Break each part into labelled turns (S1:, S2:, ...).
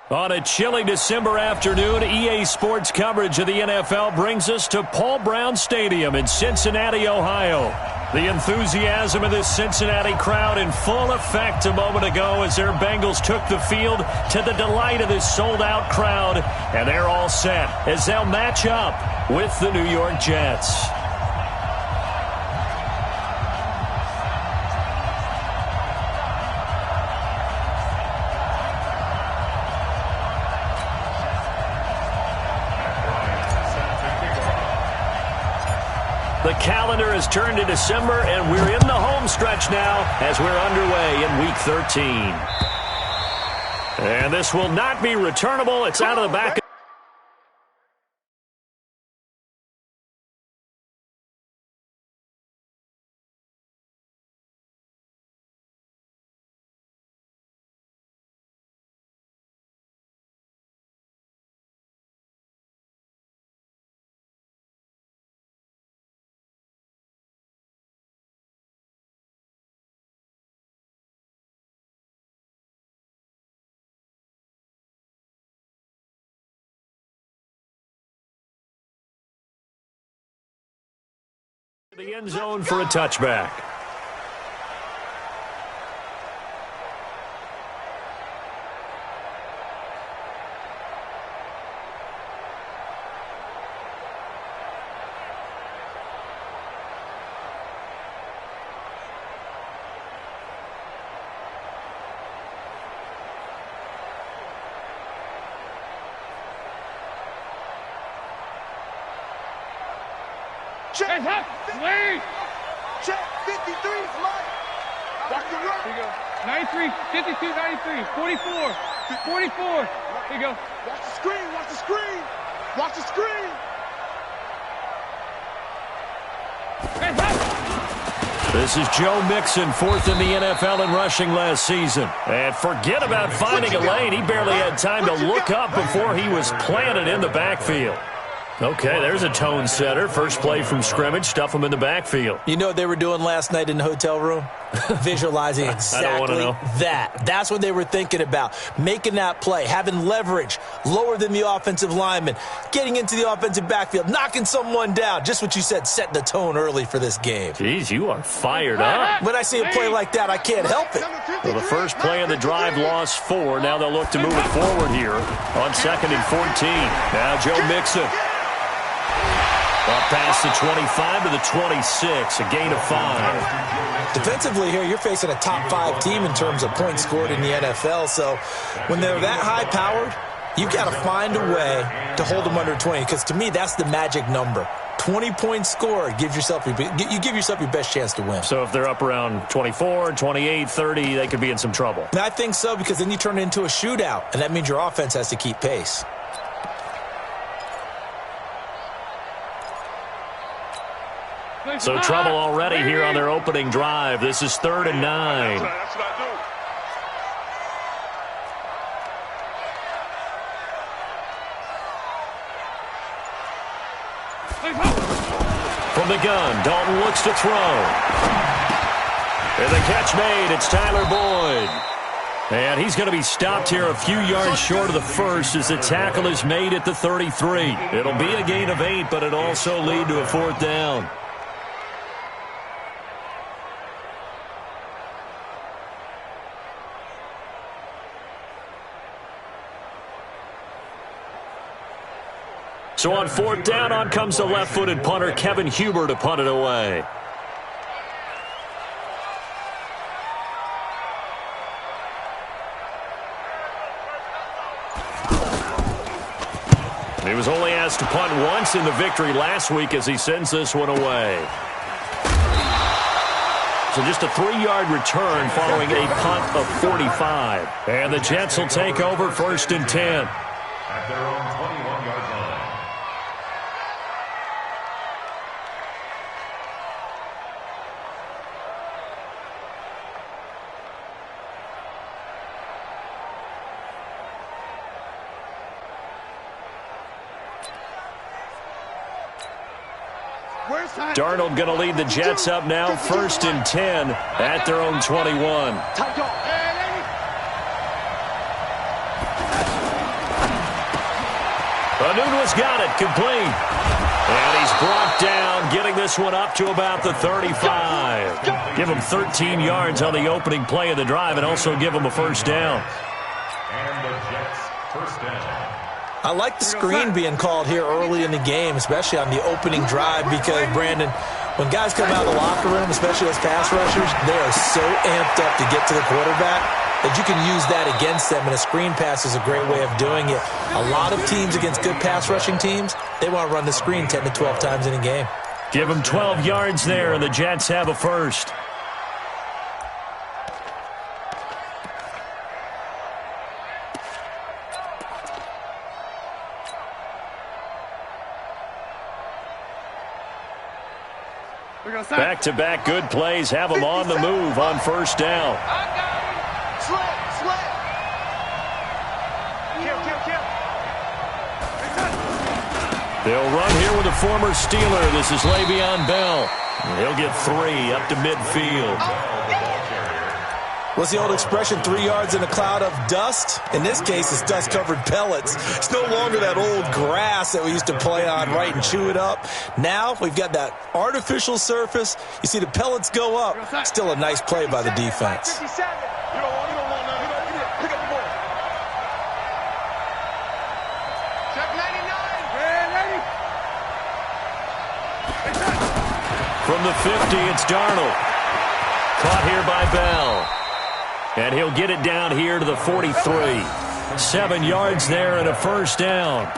S1: On a chilly December afternoon, EA Sports coverage of the NFL brings us to Paul Brown Stadium in Cincinnati, Ohio. The enthusiasm of this Cincinnati crowd in full effect a moment ago as their Bengals took the field to the delight of this sold-out crowd. And they're all set as they'll match up with the New York Jets. The calendar has turned to December, and we're in the home stretch now as we're underway in Week 13. And this will not be returnable. It's out of the back. The end zone for a touchback.
S2: Check, wait! Check, 53 is mine. Watch the run. Here you go. 93, 52, 93, 44, 44. Here you go. Watch the screen, watch the screen. Watch the screen.
S1: This is Joe Mixon, fourth in the NFL in rushing last season. And forget about finding a lane. He barely had time to look up before he was planted in the backfield. Okay, there's a tone setter. First play from scrimmage, stuff him in the backfield.
S3: You know what they were doing last night in the hotel room? Visualizing exactly that. That's what they were thinking about. Making that play, having leverage, lower than the offensive lineman, getting into the offensive backfield, knocking someone down. Just what you said, setting the tone early for this game.
S1: Jeez, you are fired up.
S3: When I see a play like that, I can't help it.
S1: Well, the first play of the drive lost 4. Now they'll look to move it forward here on 2nd and 14. Now Joe Mixon. Up past the 25 to the 26, a gain of 5.
S3: Defensively here, you're facing a top 5 team in terms of points scored in the NFL. So when they're that high-powered, you've got to find a way to hold them under 20. Because to me, that's the magic number. 20 points scored, you give yourself your best chance to win.
S1: So if they're up around 24, 28, 30, they could be in some trouble.
S3: And I think so, because then you turn it into a shootout, and that means your offense has to keep pace.
S1: So trouble already here on their opening drive. This is 3rd and 9.
S2: That's what I do.
S1: From the gun, Dalton looks to throw. And the catch made. It's Tyler Boyd. And he's going to be stopped here a few yards short of the first as the tackle is made at the 33. It'll be a gain of 8, but it'll also lead to a 4th down. So on 4th down, on comes the left-footed punter, Kevin Huber, to punt it away. He was only asked to punt once in the victory last week as he sends this one away. So just a 3-yard return following a punt of 45. And the Jets will take over 1st and 10.
S4: At their own 21-yard line.
S1: Darnold going to lead the Jets up now, 1st and 10 at their own 21. Enunua's got it, complete. And he's brought down, getting this one up to about the 35. Give him 13 yards on the opening play of the drive and also give him a first down.
S4: And the Jets first down.
S3: I like the screen being called here early in the game, especially on the opening drive, because, Brandon, when guys come out of the locker room, especially as pass rushers, they are so amped up to get to the quarterback that you can use that against them, and a screen pass is a great way of doing it. A lot of teams against good pass rushing teams, they want to run the screen 10 to 12 times in a game.
S1: Give them 12 yards there, and the Jets have a first. Back-to-back good plays have them on the move on first down. They'll run here with a former Steeler. This is Le'Veon Bell. He'll get 3 up to midfield.
S3: What's the old expression, 3 yards in a cloud of dust? In this case, it's dust-covered pellets. It's no longer that old grass that we used to play on, right, and chew it up. Now we've got that artificial surface. You see the pellets go up. Still a nice play by the defense.
S1: From the 50, it's Darnold. Caught here by Bell. And he'll get it down here to the 43. 7 yards there and a first down.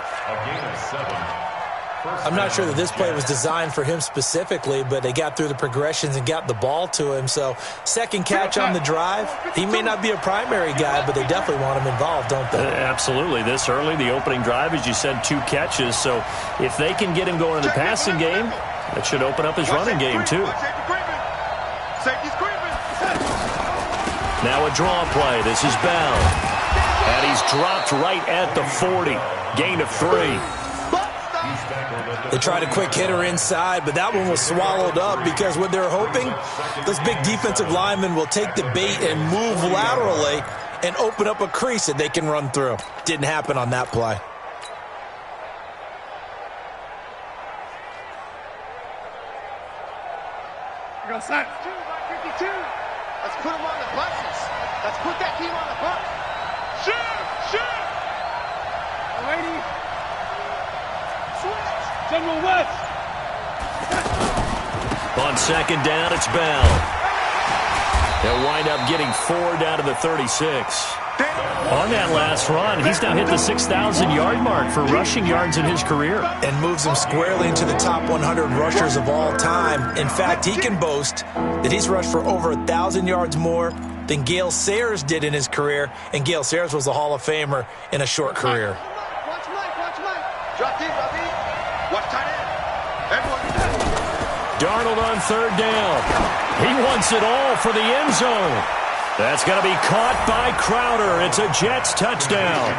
S3: I'm not sure that this play was designed for him specifically, but they got through the progressions and got the ball to him. So second catch on the drive. He may not be a primary guy, but they definitely want him involved, don't they?
S1: Absolutely. This early, the opening drive, as you said, 2 catches. So if they can get him going in the passing game, that should open up his running game too. Now a draw play. This is Bell. And he's dropped right at the 40. Gain of 3.
S3: They tried a quick hitter inside, but that one was swallowed up because what they're hoping, those big defensive linemen will take the bait and move laterally and open up a crease that they can run through. Didn't happen on that play.
S2: Go, son. 52. Let's put them on the buses. Let's put that team on the bus. Shoot! Lady. Switch. General West.
S1: On second down, it's Bell. They'll wind up getting 4 down to the 36. On that last run, he's now hit the 6,000-yard mark for rushing yards in his career.
S3: And moves him squarely into the top 100 rushers of all time. In fact, he can boast that he's rushed for over 1,000 yards more than Gale Sayers did in his career. And Gale Sayers was a Hall of Famer in a short career.
S2: Watch Mike. Drop deep. Watch tight end. Everyone.
S1: Darnold on third down. He wants it all for the end zone. That's going to be caught by Crowder. It's a Jets touchdown.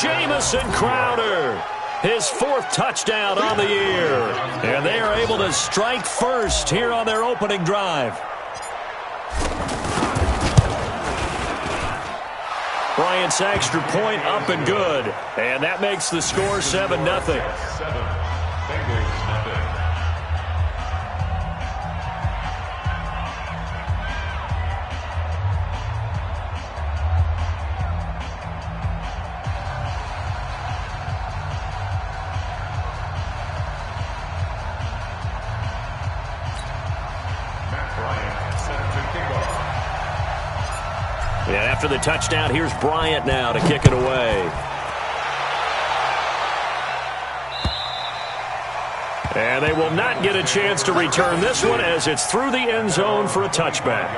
S1: Jamison Crowder, his 4th touchdown on the year. And they are able to strike first here on their opening drive. Bryant's extra point up and good. And that makes the score 7-0. And after the touchdown, here's Bryant now to kick it away. And they will not get a chance to return this one as it's through the end zone for a touchback.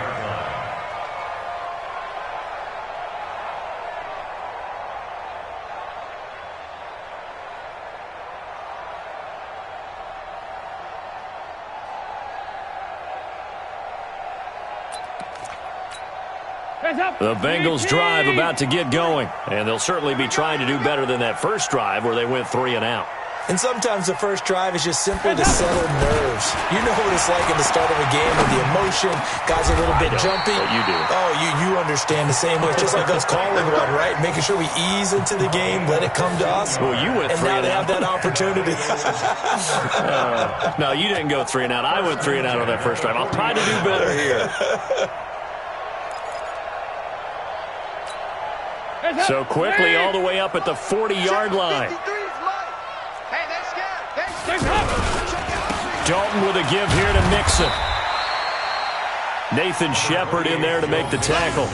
S1: The Bengals drive about to get going, and they'll certainly be trying to do better than that first drive where they went 3 and out.
S3: And sometimes the first drive is just simply to settle nerves. You know what it's like at the start of a game with the emotion, guys are a little bit jumpy.
S1: But you do.
S3: Oh, you understand the same way. It's just like us calling one, right? Making sure we ease into the game, let it come to us.
S1: Well, you went
S3: and
S1: 3
S3: now
S1: and
S3: they
S1: out.
S3: have that opportunity.
S1: No, you didn't go 3 and out. I went 3 and out on that first drive. I'll try to do better here. So quickly all the way up at the 40-yard line. Dalton with a give here to Mixon. Nathan Shepard in there to make the tackle.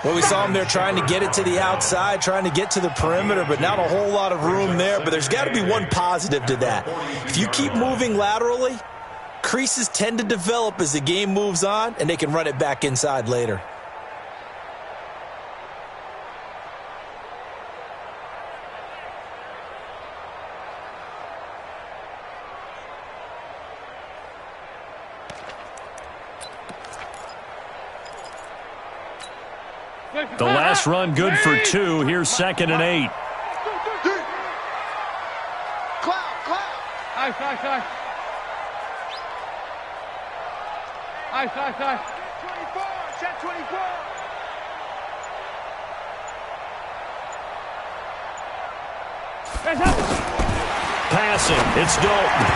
S3: Well, we saw him there trying to get it to the outside, trying to get to the perimeter, but not a whole lot of room there. But there's got to be one positive to that. If you keep moving laterally, creases tend to develop as the game moves on, and they can run it back inside later.
S1: The last run good for 2. Here's 2nd and 8.
S2: Ice. Shot 24.
S1: Passing. It's Dalton.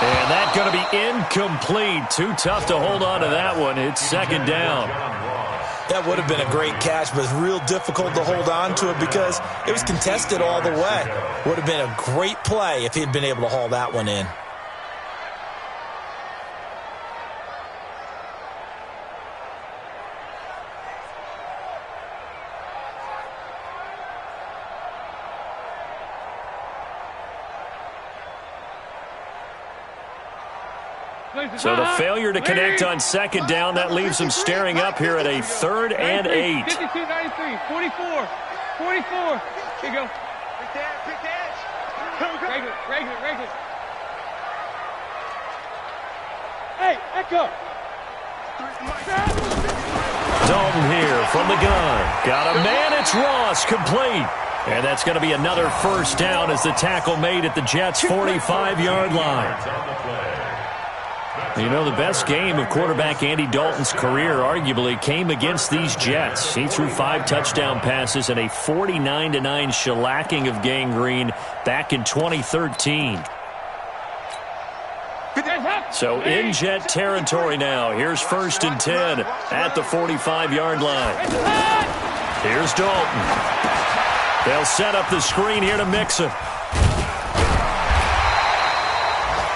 S1: And that's going to be incomplete. Too tough to hold on to that one. It's 2nd down.
S3: That would have been a great catch, but it's real difficult to hold on to it because it was contested all the way. Would have been a great play if he'd been able to haul that one in.
S1: So the failure to connect on 2nd down, that leaves them staring up here at a 3rd and 8.
S2: 52, 93, 44. 44. Here you go. Pick the edge. Regular. Hey, echo.
S1: Dalton here from the gun. Got a man, it's Ross, complete. And that's going to be another 1st down as the tackle made at the Jets' 45-yard line. You know, the best game of quarterback Andy Dalton's career arguably came against these Jets. He threw 5 touchdown passes and a 49-9 shellacking of Gang Green back in 2013. So in Jet territory now. Here's 1st and 10 at the 45-yard line. Here's Dalton. They'll set up the screen here to Mixon.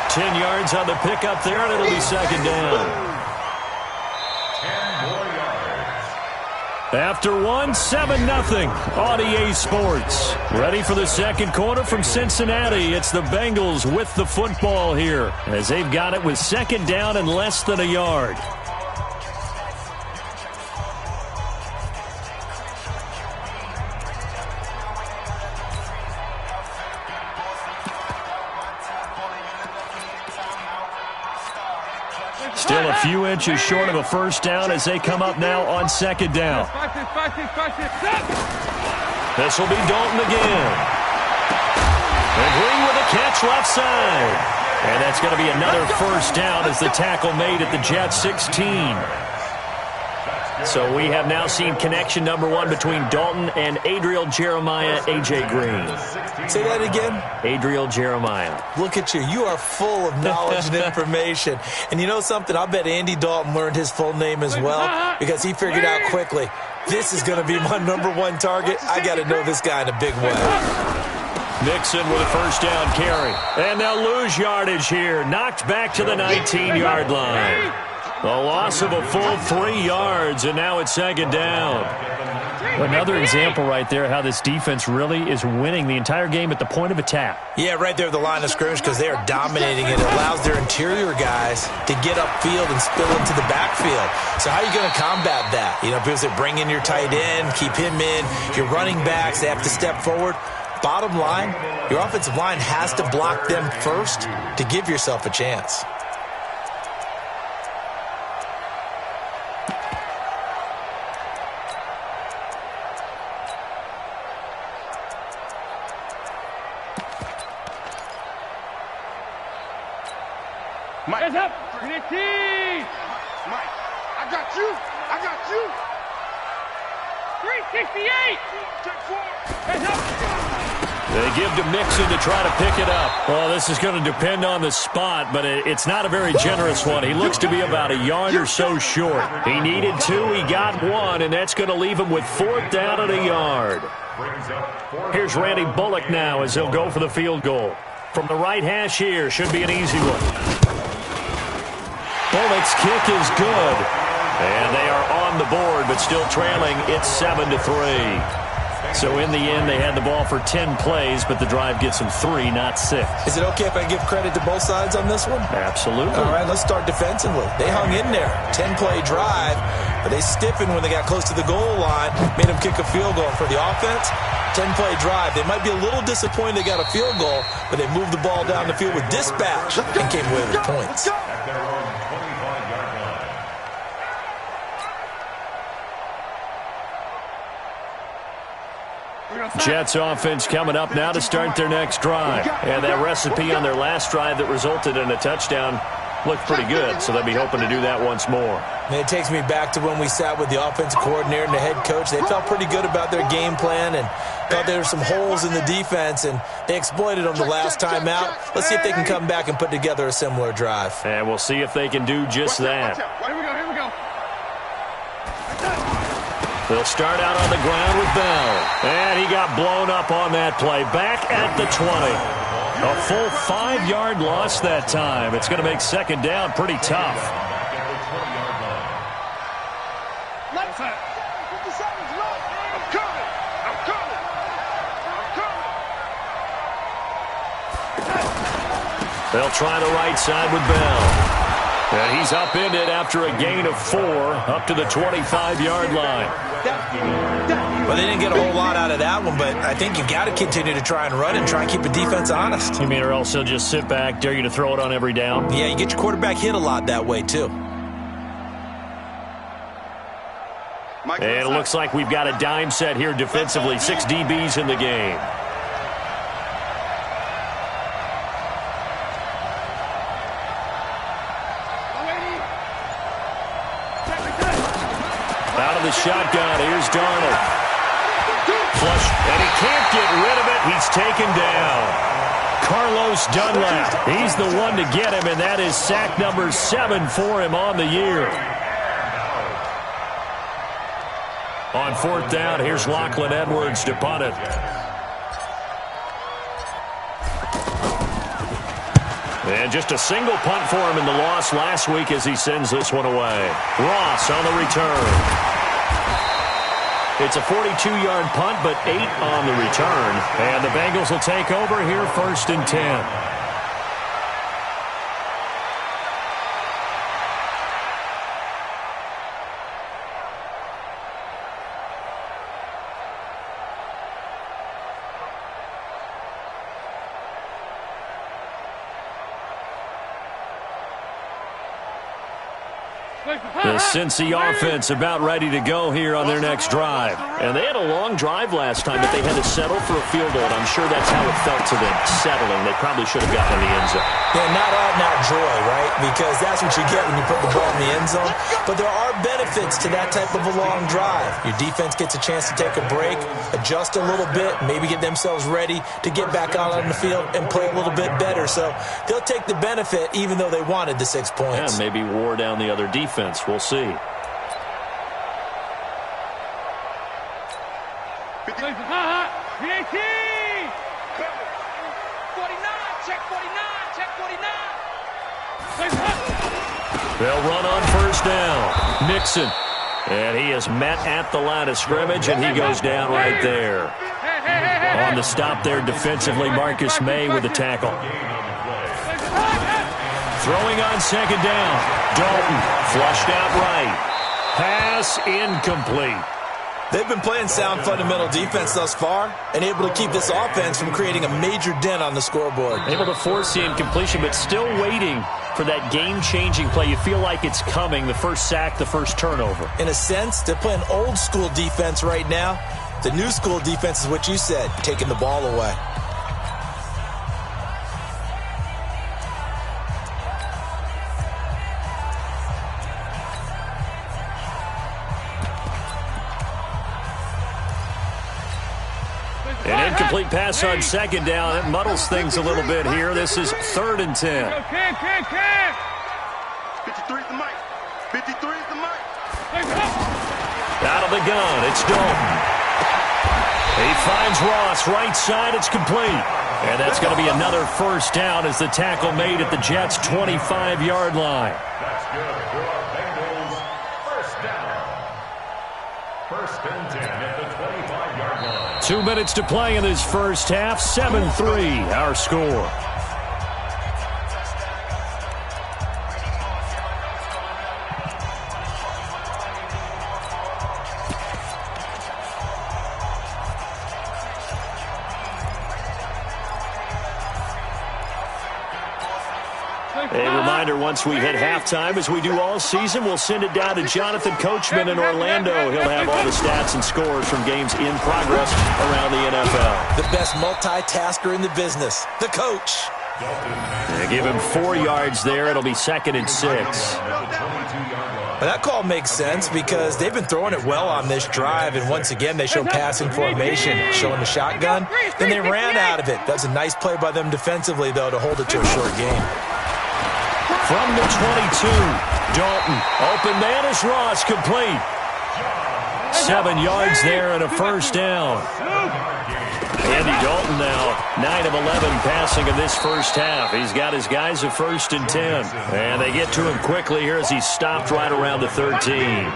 S1: 10 yards on the pickup there, and it'll be 2nd down.
S4: 10 more yards.
S1: After 1, 7-0 on EA Sports. Ready for the second quarter from Cincinnati. It's the Bengals with the football here as they've got it with 2nd down and less than a yard. Still a few inches short of a 1st down as they come up now on 2nd down. This will be Dalton again. And Green with a catch left side. And that's going to be another 1st down as the tackle made at the Jets' 16. So we have now seen connection number 1 between Dalton and Adriel Jeremiah, A.J. Green.
S3: Say that again.
S1: Adriel Jeremiah.
S3: Look at you. You are full of knowledge and information. And you know something? I bet Andy Dalton learned his full name as well because he figured out quickly, this is going to be my number 1 target. I got to know this guy in a big way.
S1: Mixon with a 1st down carry. And they'll lose yardage here. Knocked back to the 19-yard line. The loss of a full 3 yards, and now it's 2nd down. Another example right there how this defense really is winning the entire game at the point of attack.
S3: Yeah, right there at the line of scrimmage because they are dominating it. It allows their interior guys to get upfield and spill into the backfield. So how are you going to combat that? You know, people say bring in your tight end, keep him in. Your running backs, they have to step forward. Bottom line, your offensive line has to block them first to give yourself a chance.
S2: Hands up. 316.
S5: Mike, I got you. I got you.
S2: 368.
S5: Check 4.
S2: Hands up.
S1: They give to Mixon to try to pick it up. Well, this is going to depend on the spot, but it's not a very generous one. He looks to be about a yard or so short. He needed 2, he got 1, and that's going to leave him with 4th down and a yard. Here's Randy Bullock now as he'll go for the field goal. From the right hash here, should be an easy one. Bullock's kick is good. And they are on the board, but still trailing. It's 7-3. So in the end, they had the ball for 10 plays, but the drive gets them 3, not 6.
S3: Is it okay if I give credit to both sides on this one?
S1: Absolutely.
S3: All right, let's start defensively. They hung in there. 10-play drive, but they stiffened when they got close to the goal line, made them kick a field goal. For the offense, 10-play drive. They might be a little disappointed they got a field goal, but they moved the ball down the field with dispatch and came away with points.
S1: Jets offense coming up now to start their next drive. And that recipe on their last drive that resulted in a touchdown looked pretty good, so they'll be hoping to do that once more.
S3: And it takes me back to when we sat with the offensive coordinator and the head coach. They felt pretty good about their game plan and thought there were some holes in the defense, and they exploited them the last time out. Let's see if they can come back and put together a similar drive.
S1: And we'll see if they can do just that.
S2: Here we go. Here we go.
S1: They'll start out on the ground with Bell. And he got blown up on that play. Back at the 20. A full 5-yard loss that time. It's going to make second down pretty tough. They'll try the right side with Bell. And he's upended after a gain of 4 up to the 25-yard line.
S3: Well, they didn't get a whole lot out of that one, but I think you've got to continue to try and run and try and keep the defense honest.
S1: You mean or else they'll just sit back, dare you to throw it on every down?
S3: Yeah, you get your quarterback hit a lot that way, too.
S1: And it looks like we've got a dime set here defensively. 6 DBs in the game. The shotgun. Here's Darnold. Flush, and he can't get rid of it. He's taken down. Carlos Dunlap. He's the one to get him, and that is sack number 7 for him on the year. On 4th down, here's Lachlan Edwards to punt it. And just a single punt for him in the loss last week as he sends this one away. Ross on the return. It's a 42-yard punt, but 8 on the return. And the Bengals will take over here 1st and 10. The Cincy offense about ready to go here on their next drive. And they had a long drive last time, but they had to settle for a field goal, and I'm sure that's how it felt to them, settling. They probably should have gotten in the end zone.
S3: Yeah, not out-and-out joy, right? Because that's what you get when you put the ball in the end zone. But there are benefits to that type of a long drive. Your defense gets a chance to take a break, adjust a little bit, maybe get themselves ready to get back out on the field and play a little bit better. So they'll take the benefit even though they wanted the 6 points.
S1: Yeah, maybe wore down the other defense. We'll see. They'll run on 1st down. Mixon. And he is met at the line of scrimmage, and he goes down right there. On the stop there defensively, Marcus May with the tackle. Throwing on 2nd down. Dalton flushed out right. Pass incomplete.
S3: They've been playing sound fundamental defense thus far and able to keep this offense from creating a major dent on the scoreboard.
S1: Able to force the incompletion, but still waiting for that game-changing play. You feel like it's coming, the first sack, the first turnover.
S3: In a sense, they're playing old-school defense right now. The new-school defense is what you said, taking the ball away.
S1: An incomplete pass on second down. It muddles things a little bit here. This is 3rd and 10.
S2: Cam.
S5: 53 is the mic. 53 is the mic.
S1: Out of the gun, it's Dalton. He finds Ross, right side, it's complete. And that's going to be another first down as the tackle made at the Jets' 25-yard line.
S4: That's good for Bengals. First down. 1st and 10 at the 25-yard line.
S1: 2 minutes to play in this first half. 7-3, our score. A reminder, once we hit halftime, as we do all season, we'll send it down to Jonathan Coachman in Orlando. He'll have all the stats and scores from games in progress around the NFL.
S3: The best multitasker in the business, the coach.
S1: They give him 4 yards there. It'll be 2nd and 6.
S3: But that call makes sense because they've been throwing it well on this drive, and once again, they show passing formation, showing the shotgun. Then they ran out of it. That's a nice play by them defensively, though, to hold it to a short game.
S1: From the 22, Dalton. Open man is Ross, complete. 7 yards there and a first down. Andy Dalton now 9 of 11 passing in this first half. He's got his guys a 1st and 10. And they get to him quickly here as he's stopped right around the 13.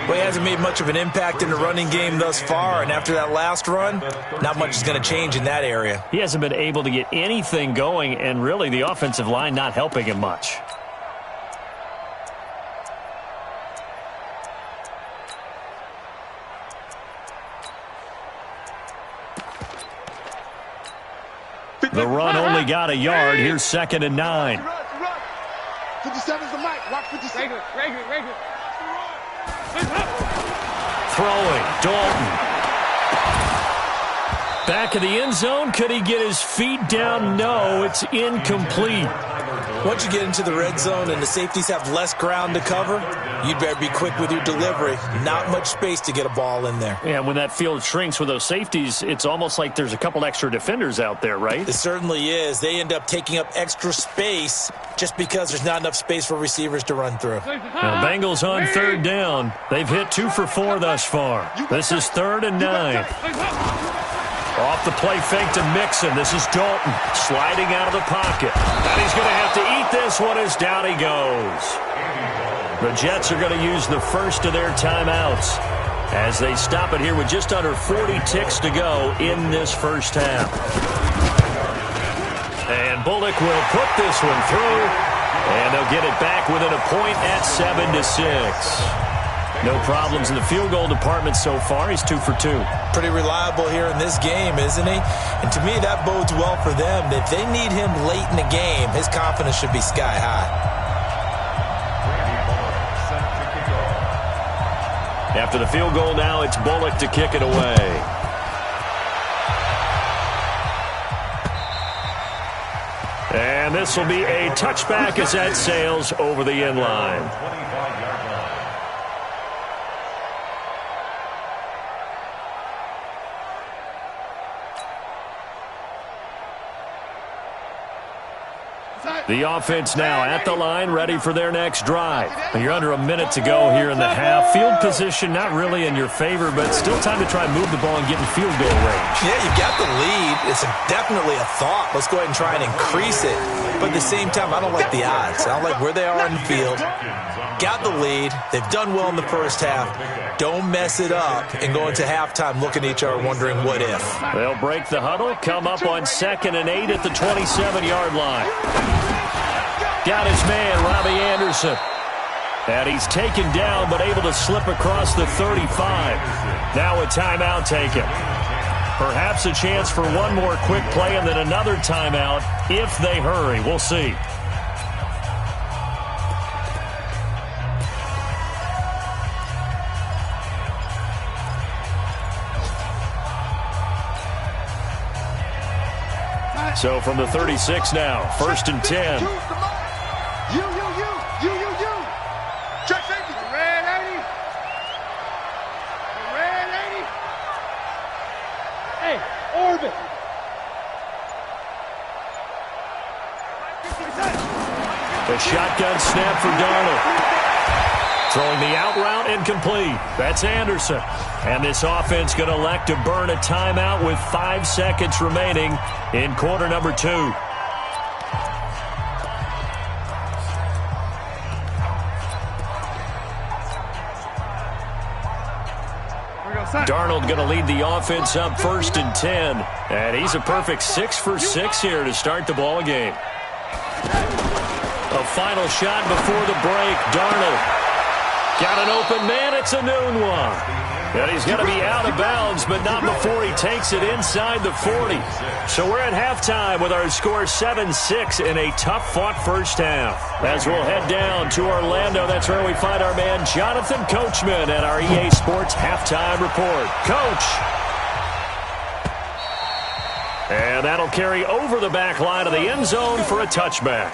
S3: Well, he hasn't made much of an impact in the running game thus far, and after that last run, not much is going to change in that area.
S1: He hasn't been able to get anything going, and really the offensive line not helping him much. The run only got a yard. Here's 2nd and 9.
S5: 57 is the mic. Watch 57.
S2: Regular.
S1: Throwing, Dalton. Back of the end zone. Could he get his feet down? No, it's incomplete.
S3: Once you get into the red zone and the safeties have less ground to cover, you'd better be quick with your delivery. Not much space to get a ball in there.
S1: Yeah, when that field shrinks with those safeties, it's almost like there's a couple extra defenders out there, right?
S3: It certainly is. They end up taking up extra space just because there's not enough space for receivers to run through.
S1: Now, Bengals on 3rd down. They've hit 2 for 4 thus far. This is 3rd and 9. Off the play fake to Mixon. This is Dalton sliding out of the pocket. And he's going to have to eat this one as down he goes. The Jets are going to use the first of their timeouts as they stop it here with just under 40 ticks to go in this first half. And Bullock will put this one through, and they'll get it back within a point at 7-6. No problems in the field goal department so far. He's 2 for 2.
S3: Pretty reliable here in this game, isn't he? And to me, that bodes well for them. If they need him late in the game, his confidence should be sky high.
S1: After the field goal now, it's Bullock to kick it away. And this will be a touchback as that sails over the end line. The offense now at the line, ready for their next drive. You're under a minute to go here in the half. Field position not really in your favor, but still time to try and move the ball and get in field goal range.
S3: Yeah, you got the lead. It's definitely a thought. Let's go ahead and try and increase it. But at the same time, I don't like the odds. I don't like where they are in the field. Got the lead. They've done well in the first half. Don't mess it up and go into halftime looking at each other wondering what if.
S1: They'll break the huddle, come up on 2nd and 8 at the 27-yard line. Got his man, Robbie Anderson. And he's taken down but able to slip across the 35. Now a timeout taken. Perhaps a chance for one more quick play and then another timeout if they hurry. We'll see. So from the 36 now, 1st and 10.
S5: You. Check safety.
S2: Red 80. Red 80.
S1: The shotgun snap for Darnold. Throwing the out route incomplete. That's Anderson. And this offense going to elect to burn a timeout with 5 seconds remaining in quarter number 2. Darnold going to lead the offense up 1st and 10. And he's a perfect 6 for 6 here to start the ball game. A final shot before the break. Darnold. Got an open man. It's a noon one. And he's going to be out of bounds, but not before he takes it inside the 40. So we're at halftime with our score 7-6 in a tough-fought first half. As we'll head down to Orlando, that's where we find our man Jonathan Coachman at our EA Sports Halftime Report. Coach. And that'll carry over the back line of the end zone for a touchback.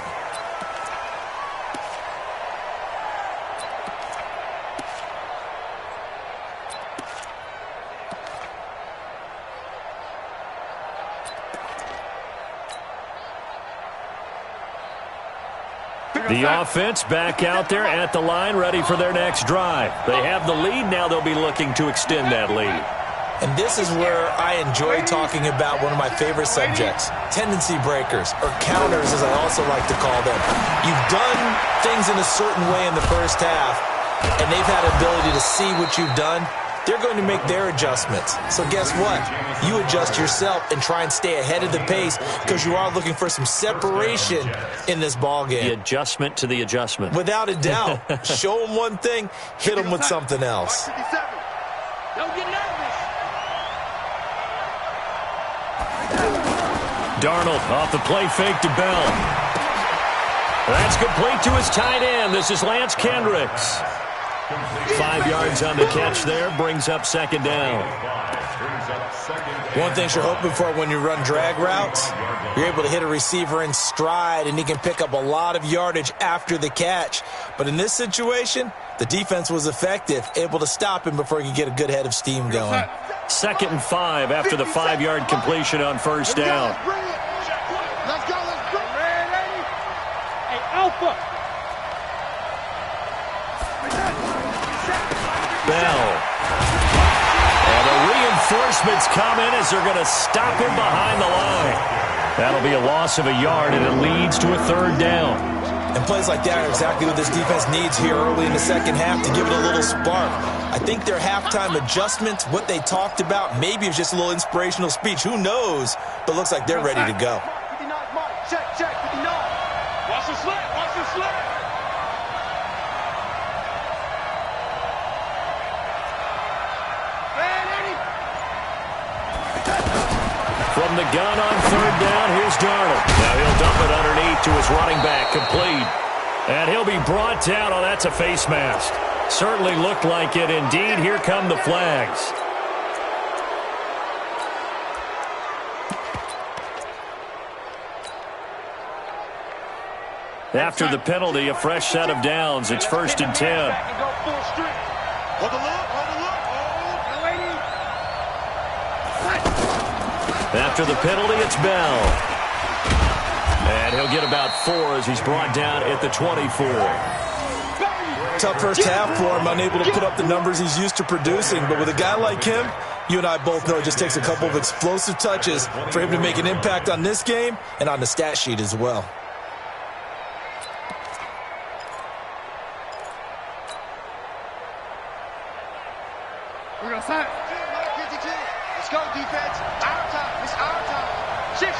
S1: The offense back out there at the line, ready for their next drive. They have the lead. Now they'll be looking to extend that lead.
S3: And this is where I enjoy talking about one of my favorite subjects, tendency breakers, or counters as I also like to call them. You've done things in a certain way in the first half, and they've had ability to see what you've done. They're going to make their adjustments. So guess what? You adjust yourself and try and stay ahead of the pace because you are looking for some separation in this ball game.
S1: The adjustment to the adjustment.
S3: Without a doubt. Show them one thing, hit them with something else.
S2: Don't get nervous.
S1: Darnold off the play fake to Bell. That's complete to his tight end. This is Lance Kendricks. 5 yards on the catch there, brings up 2nd down.
S3: One thing you're hoping for when you run drag routes, you're able to hit a receiver in stride, and he can pick up a lot of yardage after the catch. But in this situation, the defense was effective, able to stop him before he could get a good head of steam going.
S1: 2nd and 5 after the 5-yard completion on 1st down.
S5: Let's go.
S2: Hey, Alpha.
S1: Bell. And the reinforcements come in as they're going to stop him behind the line. That'll be a loss of a yard, and it leads to a 3rd down.
S3: And plays like that are exactly what this defense needs here early in the second half to give it a little spark. I think their halftime adjustments, what they talked about, maybe it was just a little inspirational speech. Who knows? But looks like they're ready to go.
S5: 59, Mike. Check, 59.
S2: Watch the slip.
S1: From the gun on 3rd down, here's Darnold. Now he'll dump it underneath to his running back, complete. And he'll be brought down. Oh, that's a face mask. Certainly looked like it. Indeed, here come the flags. After the penalty, a fresh set of downs. It's 1st and 10.
S5: Hold the look.
S1: After the penalty, it's Bell. And he'll get about 4 as he's brought down at the 24.
S3: Tough first half for him, unable to put up the numbers he's used to producing. But with a guy like him, you and I both know it just takes a couple of explosive touches for him to make an impact on this game and on the stat sheet as well.
S2: We're going to sign.
S5: Let's go, defense. Our time. It's our time.
S2: Shit.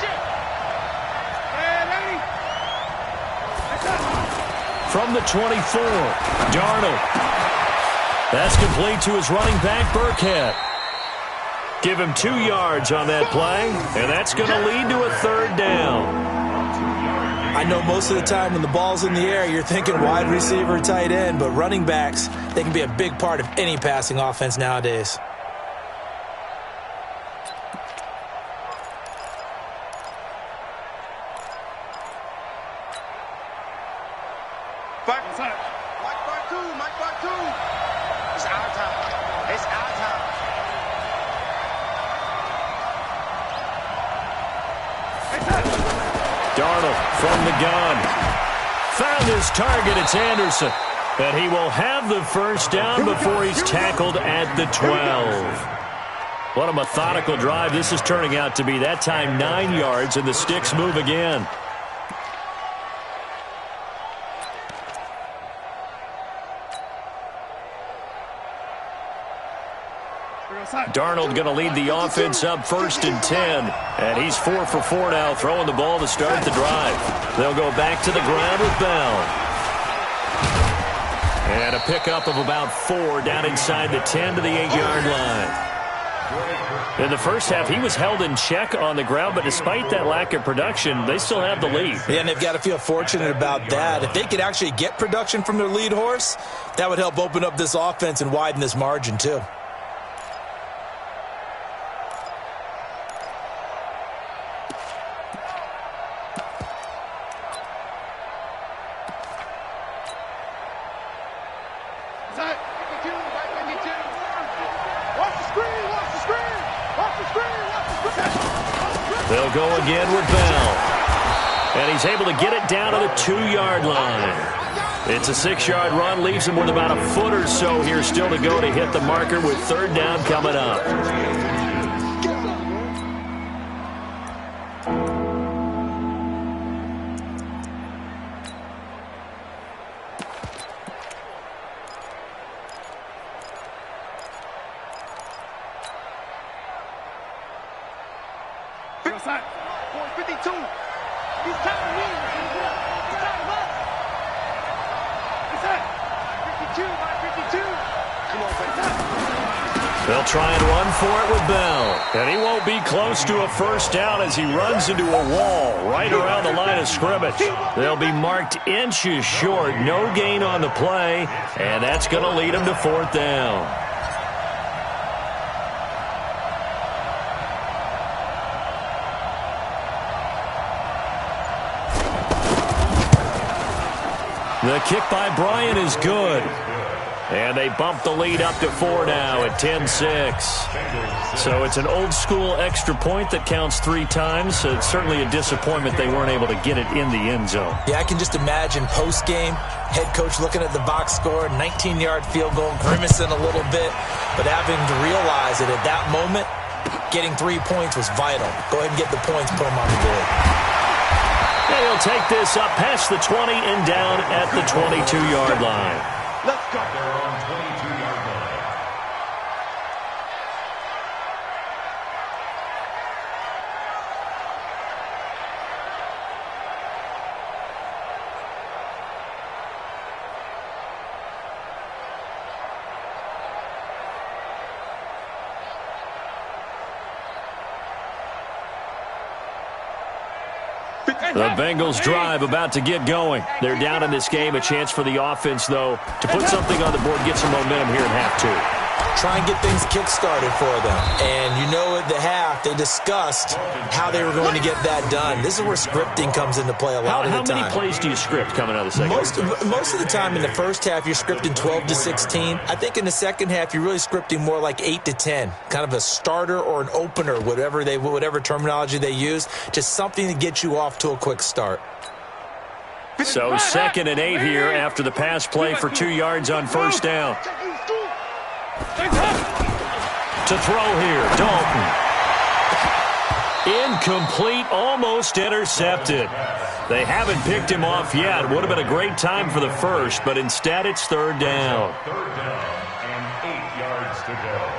S2: Hey, lady.
S1: From the 24, Darnold. That's complete to his running back, Burkhead. Give him 2 yards on that play, and that's going to lead to a 3rd down.
S3: I know most of the time when the ball's in the air, you're thinking wide receiver, tight end, but running backs, they can be a big part of any passing offense nowadays.
S5: Mike Bar 2. It's our time. It's our time.
S1: Darnold from the gun. found his target. It's Anderson. And he will have the first down before he's tackled at the 12. What a methodical drive this is turning out to be. That time 9 yards, and the sticks move again. Darnold going to lead the offense up 1st and 10. And he's 4 for 4 now, throwing the ball to start the drive. They'll go back to the ground with Bell. And a pickup of about 4 down inside the 10 to the 8-yard line. In the first half, he was held in check on the ground, but despite that lack of production, they still have the lead.
S3: Yeah, and they've got to feel fortunate about that. If they could actually get production from their lead horse, that would help open up this offense and widen this margin, too.
S1: They'll go again with Bell. And he's able to get it down to the 2-yard line. It's a 6-yard run, leaves him with about a foot or so here still to go to hit the marker with 3rd down coming up. They'll try and run for it with Bell. And he won't be close to a first down as he runs into a wall right around the line of scrimmage. They'll be marked inches short. No gain on the play. And that's going to lead him to 4th down. The kick by Bryant is good. And they bump the lead up to 4 now at 10-6. So it's an old-school extra point that counts 3 times. So it's certainly a disappointment they weren't able to get it in the end zone.
S3: Yeah, I can just imagine post-game, head coach looking at the box score, 19-yard field goal, grimacing a little bit, but having to realize that at that moment, getting 3 points was vital. Go ahead and get the points, put them on the board.
S1: And he'll take this up past the 20 and down at the 22-yard line.
S4: Let's go. They're on 22-yard line.
S1: The Bengals drive about to get going. They're down in this game. A chance for the offense, though, to put something on the board, get some momentum here in half 2.
S3: Try and get things kick-started for them. And you know at the half, they discussed how they were going to get that done. This is where scripting comes into play a lot of the time.
S1: How many plays do you script coming out of the second half?
S3: Most of the time in the first half, you're scripting 12 to 16. I think in the second half, you're really scripting more like 8 to 10. Kind of a starter or an opener, whatever terminology they use. Just something to get you off to a quick start.
S1: So 2nd and 8 here after the pass play for 2 yards on first down. To throw here, Dalton. Incomplete, almost intercepted. They haven't picked him off yet. Would have been a great time for the first, but instead it's 3rd down.
S4: 3rd down and 8 yards to go.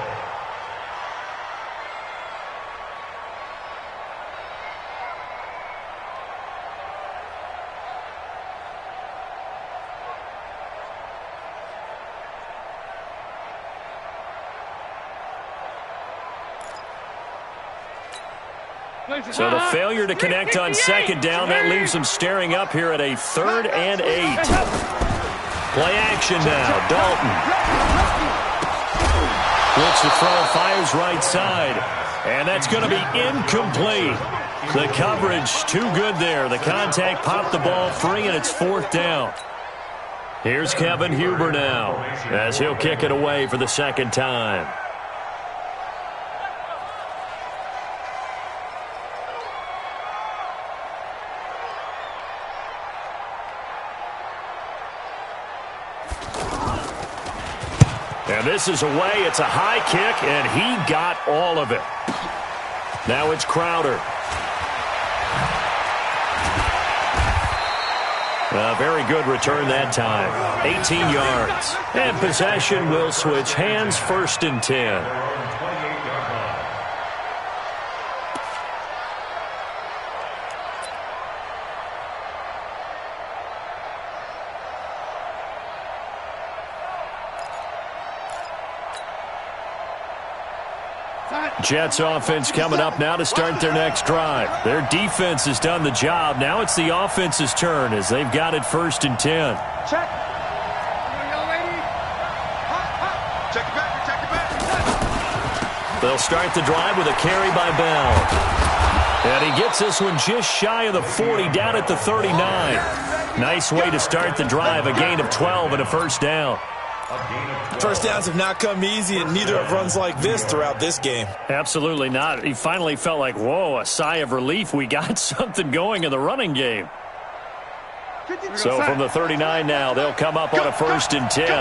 S1: So the failure to connect on 2nd down, that leaves them staring up here at a 3rd and 8. Play action now, Dalton. Looks to throw, fires right side. And that's going to be incomplete. The coverage too good there. The contact popped the ball free, and it's 4th down. Here's Kevin Huber now as he'll kick it away for the 2nd time. And this is away. It's a high kick, and he got all of it. Now it's Crowder. A very good return that time. 18 yards. And possession will switch hands, 1st and 10. Jets offense coming up now to start their next drive. Their defense has done the job. Now it's the offense's turn as they've got it 1st and 10.
S5: Check. Check it back. Check it back.
S1: They'll start the drive with a carry by Bell. And he gets this one just shy of the 40, down at the 39. Nice way to start the drive, a gain of 12 and a 1st down.
S3: First downs have not come easy, and neither have runs like this throughout this game.
S1: Absolutely not. He finally felt like, whoa, a sigh of relief. We got something going in the running game. So from the 39 now, they'll come up on a 1st and 10.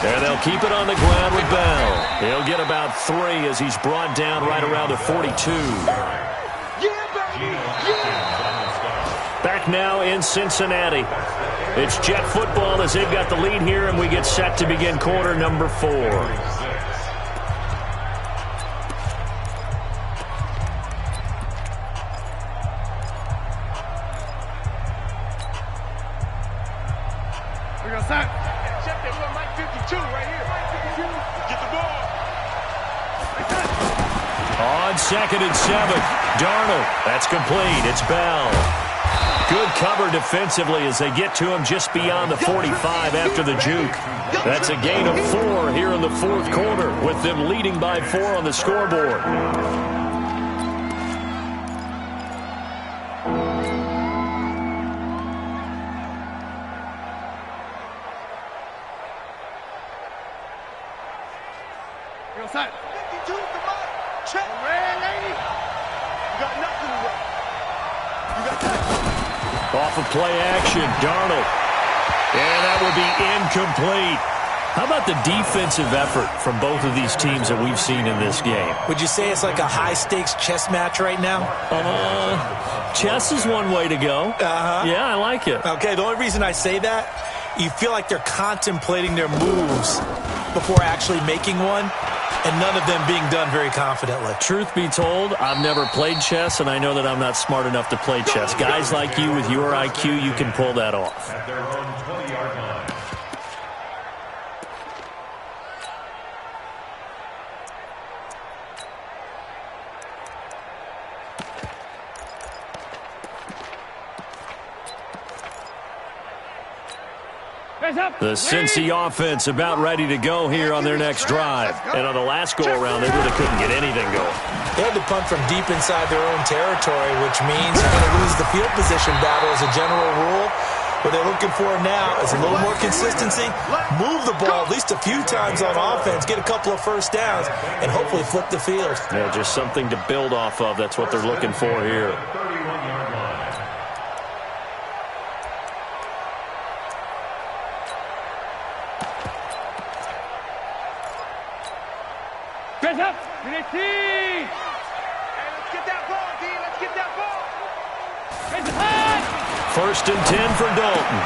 S1: And they'll keep it on the ground with Bell. He'll get about 3 as he's brought down right around the 42. Back now in Cincinnati. It's Jet football as they've got the lead here, and we get set to begin quarter number 4.
S2: We go, set.
S5: Check that one, Mike 52 right here. Mike 52. Get the ball.
S1: On 2nd and 7, Darnold. That's complete. It's Bell. Good cover defensively as they get to him just beyond the 45 after the juke. That's a gain of 4 here in the 4th quarter, with them leading by 4 on the scoreboard.
S2: Go, set.
S5: 52, come on. Check. Red lady. You got nothing to run. You got nothing.
S1: Off of play action, Darnold. And that would be incomplete. How about the defensive effort from both of these teams that we've seen in this game?
S3: Would you say it's like a high-stakes chess match right now?
S1: Chess is one way to go. Yeah, I like it.
S3: Okay, the only reason I say that, you feel like they're contemplating their moves before actually making one, and none of them being done very confidently.
S1: Truth be told, I've never played chess, and I know that I'm not smart enough to play chess. Guys like you with your IQ, you can pull that off.
S4: At their own 20-yard line.
S1: The Cincy offense about ready to go here on their next drive. And on the last go-around, they really couldn't get anything going.
S3: They had to punt from deep inside their own territory, which means you're going to lose the field position battle as a general rule. What they're looking for now is a little more consistency, move the ball at least a few times on offense, get a couple of 1st downs, and hopefully flip the field.
S1: Yeah, just something to build off of. That's what they're looking for here.
S4: 31-yard line.
S2: Press up. Let's
S5: Hey, let's get that ball, D. Let's get that ball.
S2: Press hard.
S1: 1st and 10 for Dalton.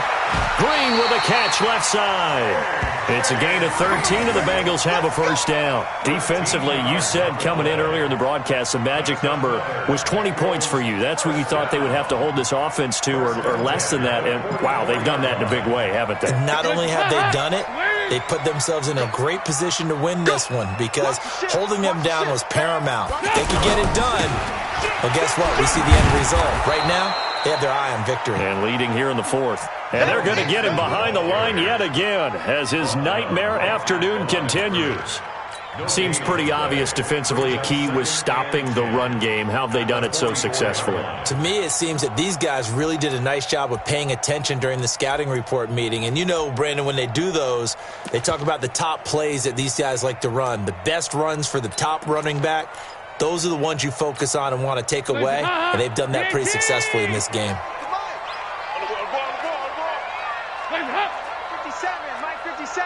S1: Green with a catch left side. It's a gain of 13, and the Bengals have a 1st down. Defensively, you said coming in earlier in the broadcast, the magic number was 20 points for you. That's what you thought they would have to hold this offense to, or less than that. And, wow, they've done that in a big way, haven't they?
S3: And not only have they done it, they put themselves in a great position to win this one because holding them down was paramount. If they could get it done, well, guess what? We see the end result. Right now, they have their eye on victory.
S1: And leading here in the 4th. And they're going to get him behind the line yet again as his nightmare afternoon continues. Seems pretty obvious defensively a key was stopping the run game. How have they done it so successfully?
S3: To me, it seems that these guys really did a nice job of paying attention during the scouting report meeting. And you know, Brandon, when they do those, they talk about the top plays that these guys like to run. The best runs for the top running back, those are the ones you focus on and want to take away. And they've done that pretty successfully in this game.
S5: Mike 57.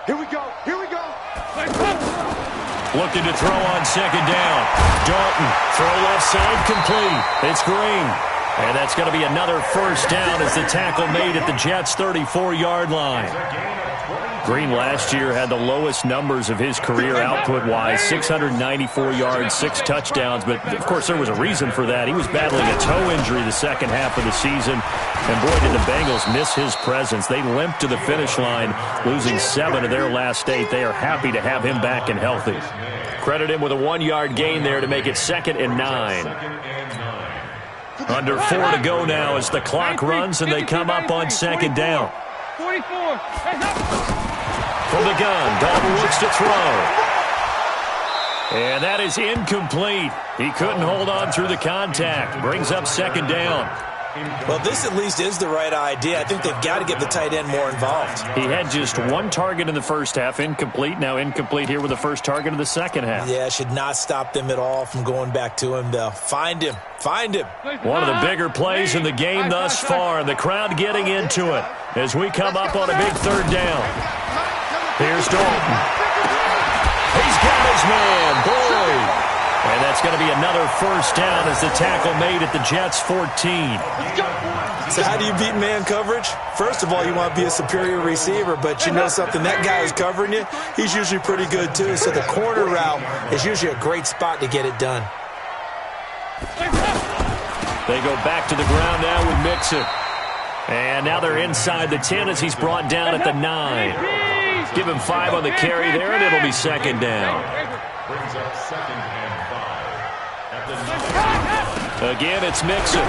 S5: Here we go.
S1: Looking to throw on second down. Dalton, throw left side, complete. It's Green. And that's going to be another first down as the tackle made at the Jets' 34-yard line. Green last year had the lowest numbers of his career output-wise, 694 yards, 6 touchdowns. But, of course, there was a reason for that. He was battling a toe injury the second half of the season. And, boy, did the Bengals miss his presence. They limped to the finish line, losing 7 of their last 8. They are happy to have him back and healthy. Credit him with a 1-yard gain there to make it 2nd and 9. Under 4 to go now as the clock runs and they come up on second down.
S2: 44.
S1: From the gun, Dalton looks to throw. And that is incomplete. He couldn't hold on through the contact. Brings up second down.
S3: Well, this at least is the right idea. I think they've got to get the tight end more involved.
S1: He had just 1 target in the first half, incomplete. Now incomplete here with the first target of the second half.
S3: Yeah, should not stop them at all from going back to him, though. Find him.
S1: One of the bigger plays in the game thus far. The crowd getting into it as we come up on a big third down. Here's Dalton. He's got his man. Boy. And that's going to be another first down as the tackle made at the Jets' 14.
S3: So how do you beat man coverage? First of all, you want to be a superior receiver, but you know something, that guy who's covering you, he's usually pretty good too. So the corner route is usually a great spot to get it done.
S1: They go back to the ground now with Mixon. And now they're inside the 10 as he's brought down at the 9. Give him 5 on the carry there, and it'll be second down.
S4: Brings up 2nd and 5. At the 9.
S1: Again, it's Mixon.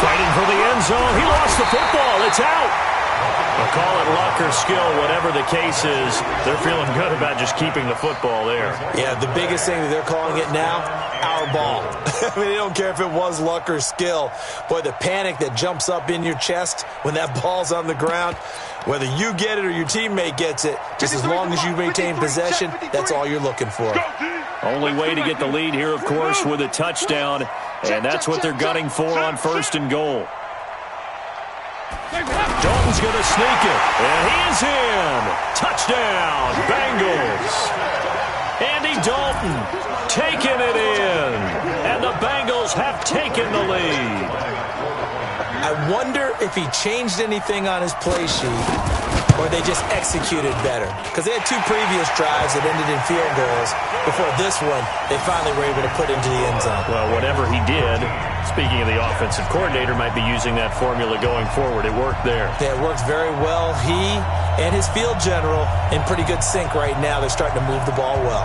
S1: Fighting for the end zone. He lost the football. It's out. They'll call it luck or skill, whatever the case is. They're feeling good about just keeping the football there.
S3: Yeah, the biggest thing that they're calling it now, our ball. I mean, they don't care if it was luck or skill. Boy, the panic that jumps up in your chest when that ball's on the ground, whether you get it or your teammate gets it, just as long as you maintain possession, that's all you're looking for.
S1: Only way to get the lead here, of course, with a touchdown, and that's what they're gunning for on 1st and goal. Dalton's going to sneak it, and he is in. Touchdown, Bengals. Andy Dalton taking it in, and the Bengals have taken the lead.
S3: I wonder if he changed anything on his play sheet or they just executed better. Because they had 2 previous drives that ended in field goals. Before this one, they finally were able to put into the end zone.
S1: Well, whatever he did, speaking of the offensive coordinator, might be using that formula going forward. It worked there.
S3: Yeah, it worked very well. He and his field general in pretty good sync right now. They're starting to move the ball well.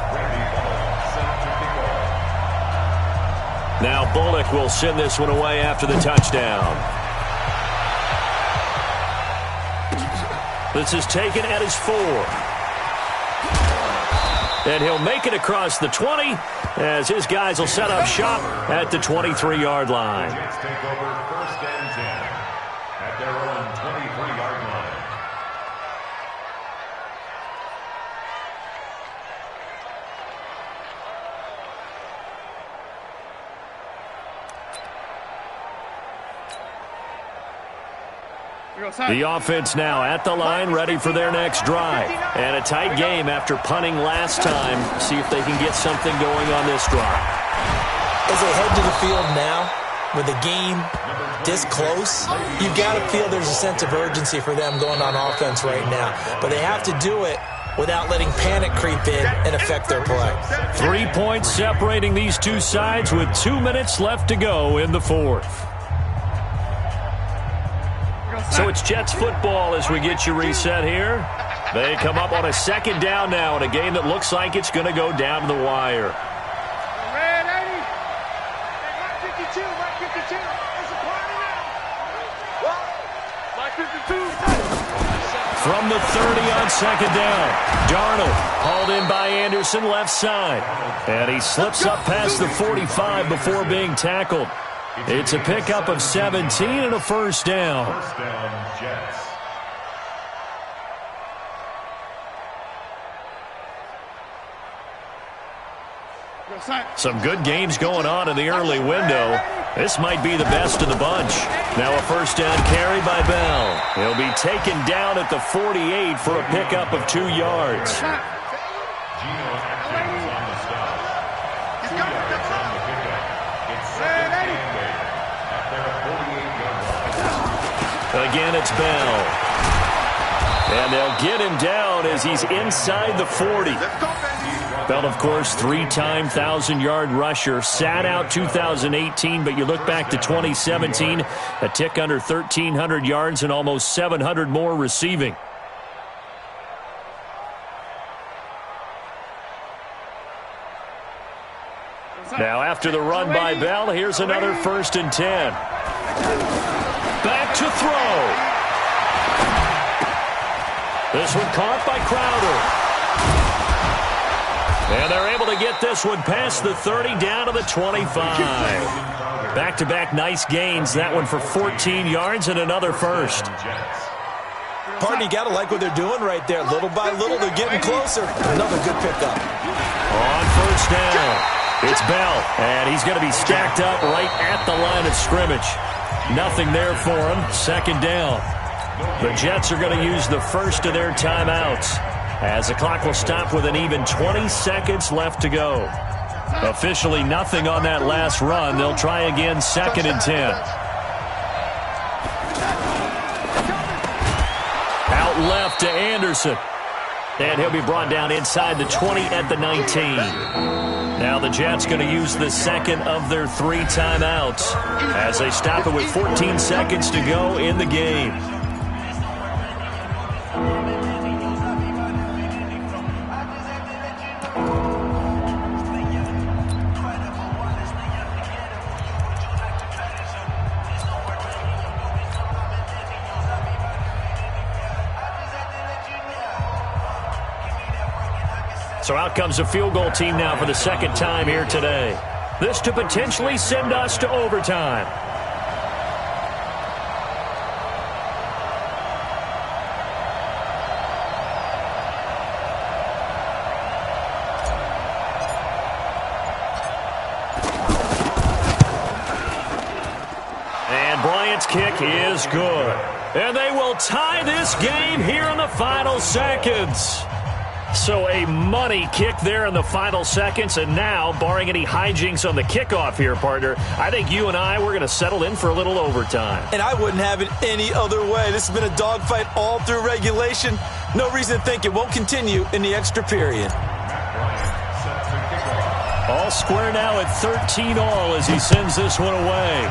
S1: Now Bullock will send this one away after the touchdown. This is taken at his 4. And he'll make it across the 20 as his guys will set up shop at the 23-yard line.
S4: Jets take over 1st and 10 at their own 23-yard line.
S1: The offense now at the line, ready for their next drive. And a tight game after punting last time. See if they can get something going on this drive.
S3: As they head to the field now, with the game this close, you've got to feel there's a sense of urgency for them going on offense right now. But they have to do it without letting panic creep in and affect their play.
S1: 3 points separating these two sides with 2 minutes left to go in the 4th. So it's Jets football as we get you reset here. They come up on a second down now in a game that looks like it's going to go down to the wire.
S5: Red 80. Mike 52. Mike 52. There's a party now. Mike 52.
S1: From the 30 on second down. Darnold hauled in by Anderson left side. And he slips up past the 45 before being tackled. It's a pickup of 17 and a first down.
S4: First down, Jets.
S1: Some good games going on in the early window. This might be the best of the bunch. Now a first down carry by Bell. He'll be taken down at the 48 for a pickup of 2 yards. Again, it's Bell. And they'll get him down as he's inside the 40. Bell, of course, 3-time 1,000-yard rusher. Sat out 2018, but you look back to 2017, a tick under 1,300 yards and almost 700 more receiving. Now, after the run by Bell, here's another 1st and 10. Back to throw. This one caught by Crowder. And they're able to get this one past the 30 down to the 25. Back-to-back nice gains. That one for 14 yards and another first.
S3: Pardon, you got to like what they're doing right there. Little by little, they're getting closer. Another good pickup.
S1: On first down, it's Bell. And he's going to be stacked up right at the line of scrimmage. Nothing there for him. 2nd down. The Jets are going to use the first of their timeouts, as the clock will stop with an even 20 seconds left to go. Officially nothing on that last run. They'll try again, 2nd and 10. Out left to Anderson. And he'll be brought down inside the 20 at the 19. Now the Jets going to use the second of their 3 timeouts as they stop it with 14 seconds to go in the game. So out comes a field goal team now for the 2nd time here today. This to potentially send us to overtime. And Bryant's kick is good. And they will tie this game here in the final seconds. So a money kick there in the final seconds, and now, barring any hijinks on the kickoff here, partner, I think you and I, we're going to settle in for a little overtime.
S3: And I wouldn't have it any other way. This has been a dogfight all through regulation. No reason to think it won't continue in the extra period.
S1: All square now at 13 all as he sends this one away.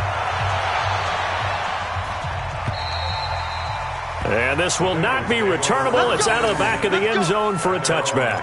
S1: And this will not be returnable. It's out of the back of the end zone for a touchback.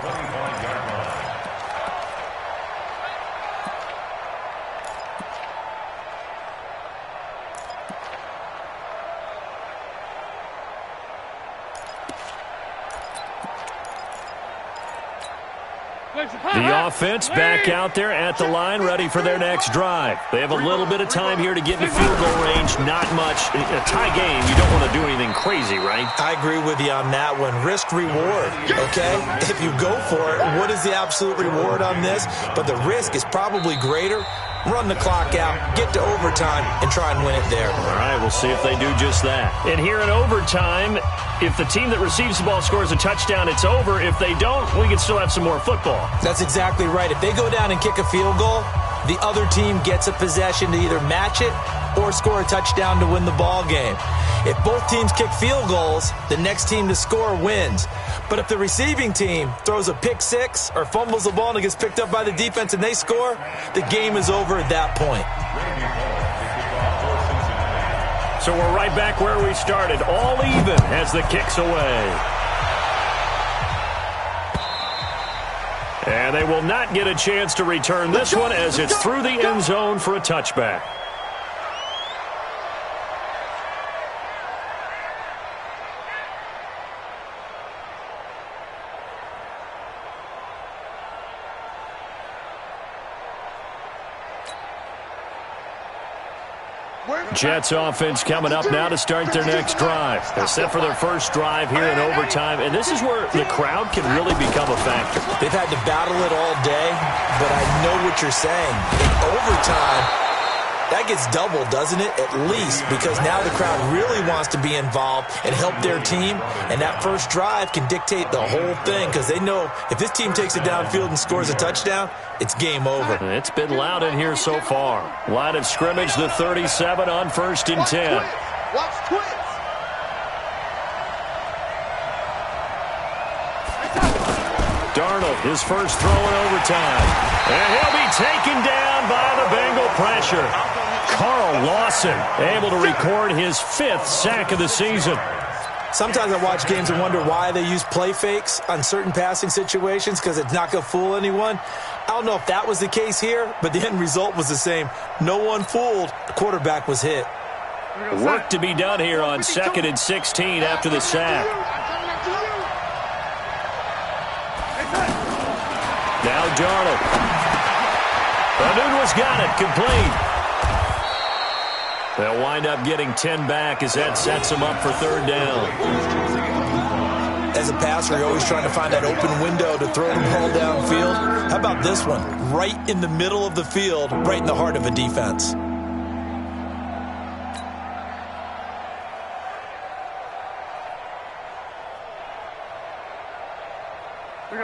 S1: The offense back out there at the line, ready for their next drive. They have a little bit of time here to get in field goal range. Not much. In a tie game, you don't want to do anything crazy, right?
S3: I agree with you on that one. Risk reward, okay? If you go for it, what is the absolute reward on this? But the risk is probably greater. Run the clock out, get to overtime, and try and win it there.
S1: All right, we'll see if they do just that. And here in overtime, if the team that receives the ball scores a touchdown, it's over. If they don't, we can still have some more football.
S3: That's exactly right. If they go down and kick a field goal, the other team gets a possession to either match it or score a touchdown to win the ball game. If both teams kick field goals, the next team to score wins. But if the receiving team throws a pick six or fumbles the ball and it gets picked up by the defense and they score, the game is over at that point.
S1: So we're right back where we started, all even as the kick's away. And they will not get a chance to return this one as it's through the end zone for a touchback. Jets offense coming up now to start their next drive. They're set for their first drive here in overtime, and this is where the crowd can really become a factor.
S3: They've had to battle it all day, but I know what you're saying. In overtime, That gets doubled, doesn't it? At least, because now the crowd really wants to be involved and help their team, and that first drive can dictate the whole thing because they know if this team takes it downfield and scores a touchdown, it's game over.
S1: It's been loud in here so far. Line of scrimmage, the 37 on 1st and 10.
S5: Watch twins.
S1: Darnold, his first throw in overtime. And he'll be taken down by the Bengal pressure. Carl Lawson able to record his 5th sack of the season.
S3: Sometimes I watch games and wonder why they use play fakes on certain passing situations because it's not going to fool anyone. I don't know if that was the case here, but the end result was the same. No one fooled. The quarterback was hit.
S1: Work to be done here on 2nd and 16 after the sack. Now Darnold. Nunez got it. Complete. They'll wind up getting 10 back as that sets them up for 3rd down.
S3: As a passer, you're always trying to find that open window to throw the ball downfield. How about this one? Right in the middle of the field, right in the heart of a defense.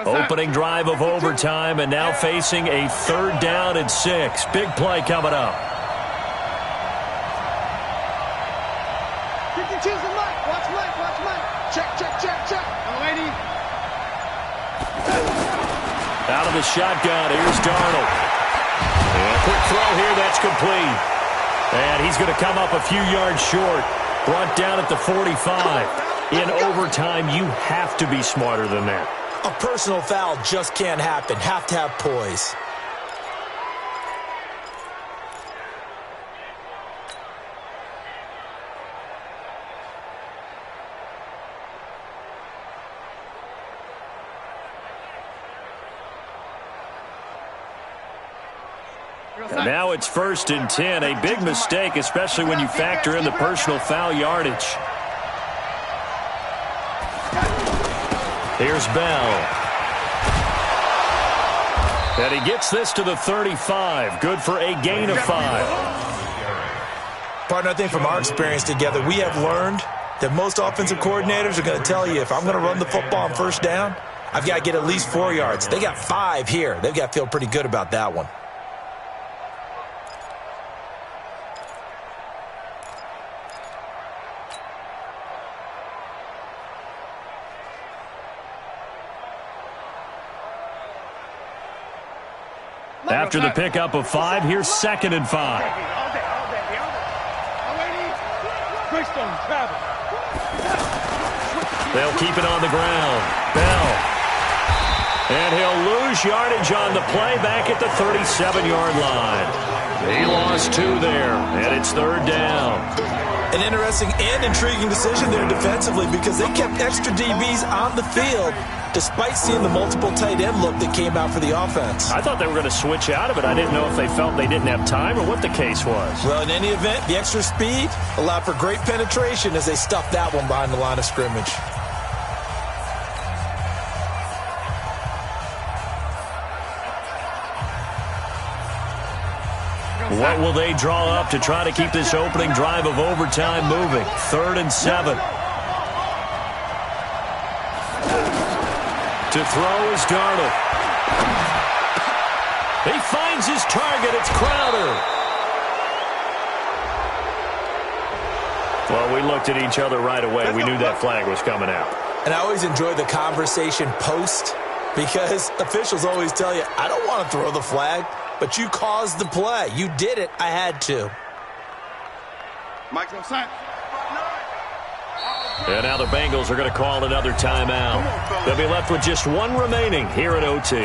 S1: Opening drive of overtime and now facing a 3rd down and 6. Big play coming up.
S5: 52's the Mike. Watch Mike. Watch Mike. Check. Lady.
S1: Out of the shotgun. Here's Darnold. And a quick throw here. That's complete. And he's going to come up a few yards short. Brought down at the 45. In overtime, you have to be smarter than that.
S3: A personal foul just can't happen. Have to have poise.
S1: And now it's 1st and 10. A big mistake, especially when you factor in the personal foul yardage. Here's Bell. And he gets this to the 35. Good for a gain of 5.
S3: Partner, I think from our experience together, we have learned that most offensive coordinators are going to tell you if I'm going to run the football on 1st down, I've got to get at least 4 yards. They got 5 here. They've got to feel pretty good about that one.
S1: After the pickup of 5, here's 2nd and 5. They'll keep it on the ground. Bell. And he'll lose yardage on the play back at the 37-yard line. He lost 2 there, and it's 3rd down.
S3: An interesting and intriguing decision there defensively because they kept extra DBs on the field despite seeing the multiple tight end look that came out for the offense.
S1: I thought they were going to switch out of it. I didn't know if they felt they didn't have time or what the case was.
S3: Well, in any event, the extra speed allowed for great penetration as they stuffed that one behind the line of scrimmage.
S1: What will they draw up to try to keep this opening drive of overtime moving? 3rd and 7. To throw is Darnold. He finds his target. It's Crowder. Well, we looked at each other right away. We knew that flag was coming out.
S3: And I always enjoy the conversation post because officials always tell you, I don't want to throw the flag, but you caused the play. You did it. I had to.
S5: Mike's on side.
S1: And now the Bengals are going to call another timeout. They'll be left with just 1 remaining here at OT.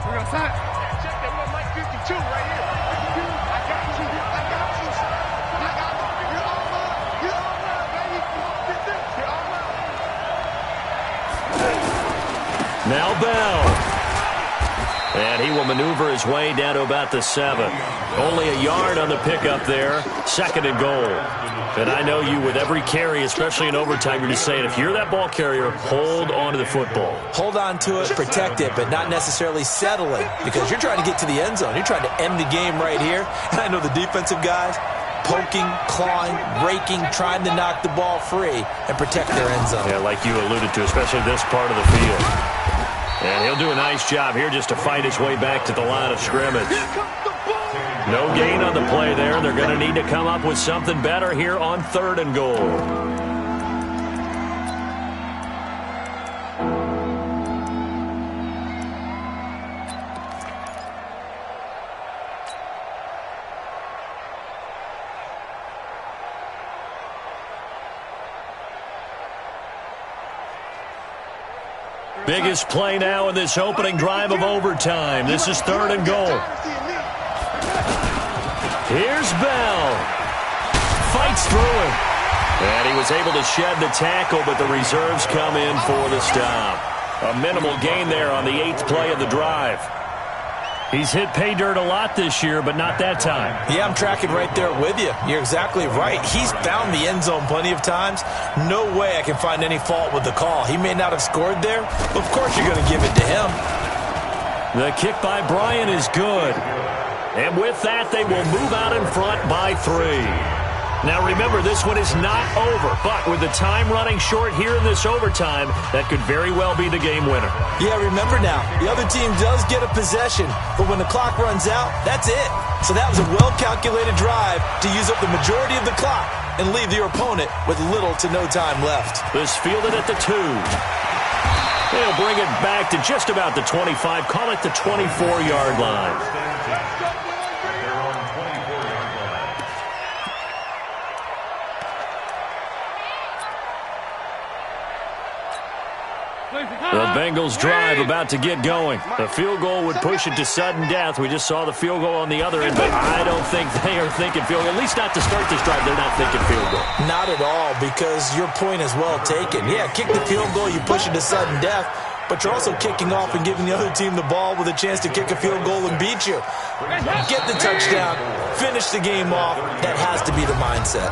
S5: We're on side. Check that. We got Mike 52 right here. 52. I got you. You're all right. You're all right, baby. You're all right.
S1: Now Bell. And he will maneuver his way down to about the 7. Only a yard on the pickup there. 2nd and goal. And I know you, with every carry, especially in overtime, you're just saying, if you're that ball carrier, hold on to the football.
S3: Hold on to it, protect it, but not necessarily settle it, because you're trying to get to the end zone. You're trying to end the game right here. And I know the defensive guys, poking, clawing, raking, trying to knock the ball free and protect their end zone.
S1: Yeah, like you alluded to, especially this part of the field. And he'll do a nice job here just to fight his way back to the line of scrimmage. No gain on the play there. They're going to need to come up with something better here on 3rd and goal. Biggest play now in this opening drive of overtime. This is 3rd and goal. Here's Bell. Fights through it. And he was able to shed the tackle, but the reserves come in for the stop. A minimal gain there on the 8th play of the drive. He's hit pay dirt a lot this year, but not that time.
S3: Yeah, I'm tracking right there with you. You're exactly right. He's found the end zone plenty of times. No way I can find any fault with the call. He may not have scored there, but of course you're going to give it to him.
S1: The kick by Bryant is good. And with that, they will move out in front by 3. Now remember, this one is not over, but with the time running short here in this overtime, that could very well be the game winner.
S3: Yeah, remember now, the other team does get a possession, but when the clock runs out, that's it. So that was a well-calculated drive to use up the majority of the clock and leave your opponent with little to no time left.
S1: This fielded at the 2. They'll bring it back to just about the 25, call it the 24-yard line. The Bengals drive about to get going. The field goal would push it to sudden death. We just saw the field goal on the other end, but I don't think they are thinking field goal. At least not to start this drive, they're not thinking field goal.
S3: Not at all, because your point is well taken. Yeah, kick the field goal, you push it to sudden death, but you're also kicking off and giving the other team the ball with a chance to kick a field goal and beat you. Get the touchdown, finish the game off. That has to be the mindset.